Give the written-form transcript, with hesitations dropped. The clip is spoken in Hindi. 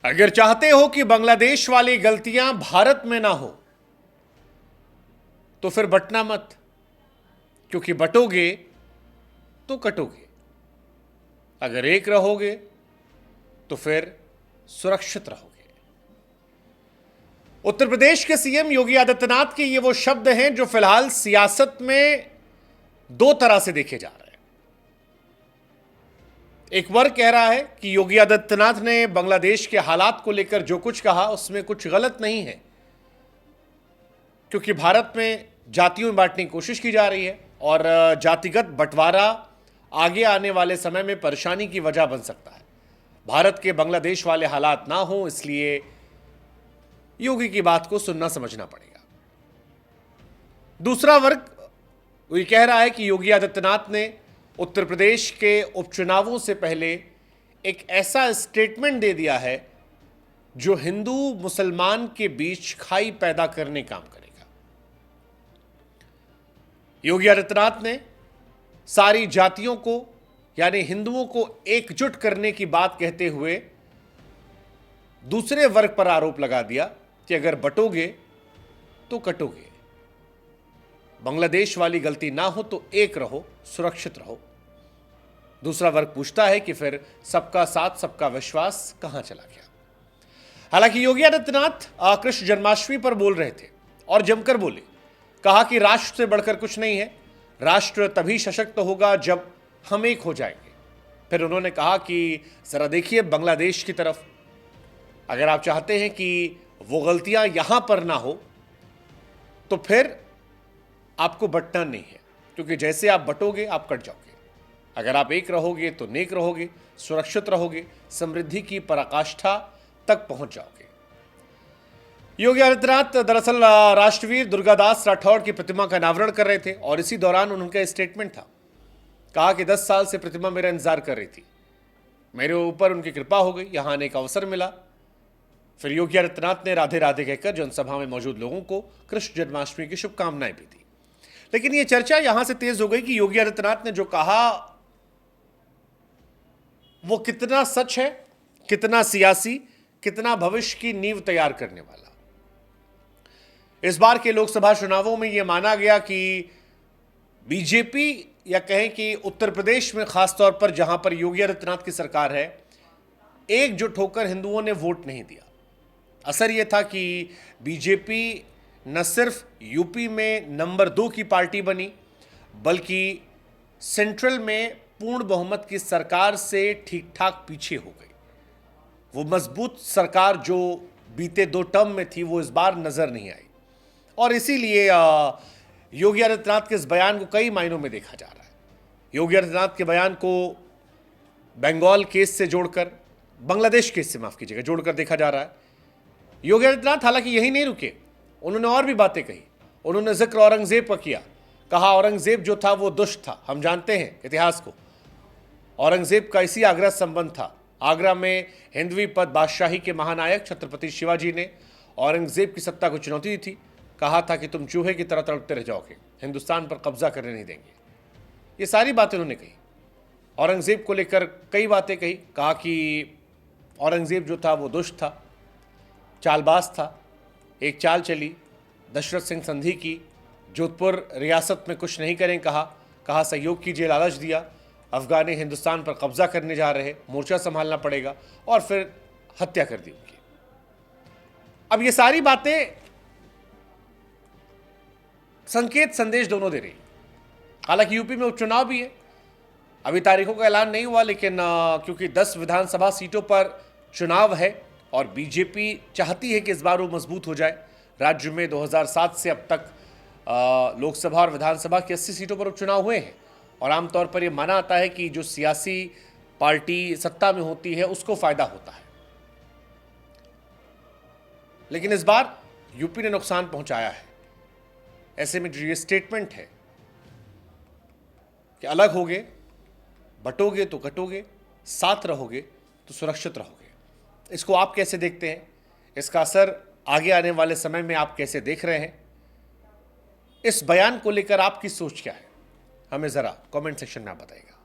अगर चाहते हो कि बांग्लादेश वाली गलतियां भारत में ना हो तो फिर बंटना मत, क्योंकि बटोगे तो कटोगे। अगर एक रहोगे तो फिर सुरक्षित रहोगे। उत्तर प्रदेश के सीएम योगी आदित्यनाथ के ये वो शब्द हैं जो फिलहाल सियासत में दो तरह से देखे जा रहे हैं। एक वर्ग कह रहा है कि योगी आदित्यनाथ ने बांग्लादेश के हालात को लेकर जो कुछ कहा उसमें कुछ गलत नहीं है, क्योंकि भारत में जातियों में बांटने की कोशिश की जा रही है और जातिगत बंटवारा आगे आने वाले समय में परेशानी की वजह बन सकता है। भारत के बांग्लादेश वाले हालात ना हो, इसलिए योगी की बात को सुनना समझना पड़ेगा। दूसरा वर्ग ये कह रहा है कि योगी आदित्यनाथ ने उत्तर प्रदेश के उपचुनावों से पहले एक ऐसा स्टेटमेंट दे दिया है जो हिंदू मुसलमान के बीच खाई पैदा करने काम करेगा। योगी आदित्यनाथ ने सारी जातियों को यानी हिंदुओं को एकजुट करने की बात कहते हुए दूसरे वर्ग पर आरोप लगा दिया कि अगर बटोगे तो कटोगे। बांग्लादेश वाली गलती ना हो तो एक रहो, सुरक्षित रहो। दूसरा वर्ग पूछता है कि फिर सबका साथ सबका विश्वास कहां चला गया। हालांकि योगी आदित्यनाथ कृष्ण जन्माष्टमी पर बोल रहे थे और जमकर बोले, कहा कि राष्ट्र से बढ़कर कुछ नहीं है, राष्ट्र तभी सशक्त होगा जब हम एक हो जाएंगे। फिर उन्होंने कहा कि जरा देखिए बांग्लादेश की तरफ, अगर आप चाहते हैं कि वो गलतियां यहां पर ना हो तो फिर आपको बंटना नहीं है, क्योंकि जैसे आप बटोगे आप कट जाओगे। अगर आप एक रहोगे तो नेक रहोगे, सुरक्षित रहोगे, समृद्धि की पराकाष्ठा तक पहुंच जाओगे। योगी आदित्यनाथ दरअसल राष्ट्रवीर दुर्गादास राठौड़ की प्रतिमा का अनावरण कर रहे थे और इसी दौरान उनका स्टेटमेंट था। कहा कि 10 साल से प्रतिमा मेरा इंतजार कर रही थी, मेरे ऊपर उनकी कृपा हो गई, यहां आने का अवसर मिला। फिर योगी आदित्यनाथ ने राधे राधे कहकर जनसभा में मौजूद लोगों को कृष्ण जन्माष्टमी की शुभकामनाएं भी दी। लेकिन यह चर्चा यहां से तेज हो गई कि योगी आदित्यनाथ ने जो कहा वो कितना सच है, कितना सियासी, कितना भविष्य की नींव तैयार करने वाला। इस बार के लोकसभा चुनावों में यह माना गया कि बीजेपी या कहें कि उत्तर प्रदेश में खासतौर पर जहां पर योगी आदित्यनाथ की सरकार है, एकजुट होकर हिंदुओं ने वोट नहीं दिया। असर यह था कि बीजेपी न सिर्फ यूपी में नंबर 2 की पार्टी बनी, बल्कि सेंट्रल में पूर्ण बहुमत की सरकार से ठीक ठाक पीछे हो गई। वो मजबूत सरकार जो बीते 2 टर्म में थी वो इस बार नजर नहीं आई और इसीलिए योगी आदित्यनाथ के इस बयान को कई मायनों में देखा जा रहा है। योगी आदित्यनाथ के बयान को बंगाल केस से जोड़कर, बांग्लादेश केस से माफ कीजिएगा, जोड़कर देखा जा रहा है। योगी आदित्यनाथ हालांकि यही नहीं रुके, उन्होंने और भी बातें कही। उन्होंने जिक्र औरंगजेब का किया, कहा औरंगजेब जो था वो दुष्ट था। हम जानते हैं इतिहास को, औरंगजेब का इसी आगरा संबंध था। आगरा में हिंदवी पद बादशाही के महानायक छत्रपति शिवाजी ने औरंगजेब की सत्ता को चुनौती दी थी। कहा था कि तुम चूहे की तरह तड़पते रह जाओगे, हिंदुस्तान पर कब्जा करने नहीं देंगे। ये सारी बातें उन्होंने कही। औरंगजेब को लेकर कई बातें कही, कहा कि औरंगजेब जो था वो दुष्ट था, चालबाज था। एक चाल चली दशरथ सिंह संधि की, जोधपुर रियासत में कुछ नहीं करें कहा सहयोग कीजिए, लालच दिया। अफगानी हिंदुस्तान पर कब्जा करने जा रहे, मोर्चा संभालना पड़ेगा, और फिर हत्या कर दी उनकी। अब ये सारी बातें संकेत संदेश दोनों दे रही। हालांकि यूपी में उपचुनाव भी है, अभी तारीखों का ऐलान नहीं हुआ, लेकिन क्योंकि 10 विधानसभा सीटों पर चुनाव है और बीजेपी चाहती है कि इस बार वो मजबूत हो जाए। राज्य में 2007 से अब तक लोकसभा और विधानसभा की 80 सीटों पर उपचुनाव हुए हैं और आमतौर पर यह माना आता है कि जो सियासी पार्टी सत्ता में होती है उसको फायदा होता है। लेकिन इस बार यूपी ने नुकसान पहुंचाया है। ऐसे में जो ये स्टेटमेंट है कि अलग होगे, बटोगे तो कटोगे, साथ रहोगे तो सुरक्षित रहोगे, इसको आप कैसे देखते हैं? इसका असर आगे आने वाले समय में आप कैसे देख रहे हैं? इस बयान को लेकर आपकी सोच क्या है? हमें जरा कमेंट सेक्शन में आप बताइएगा।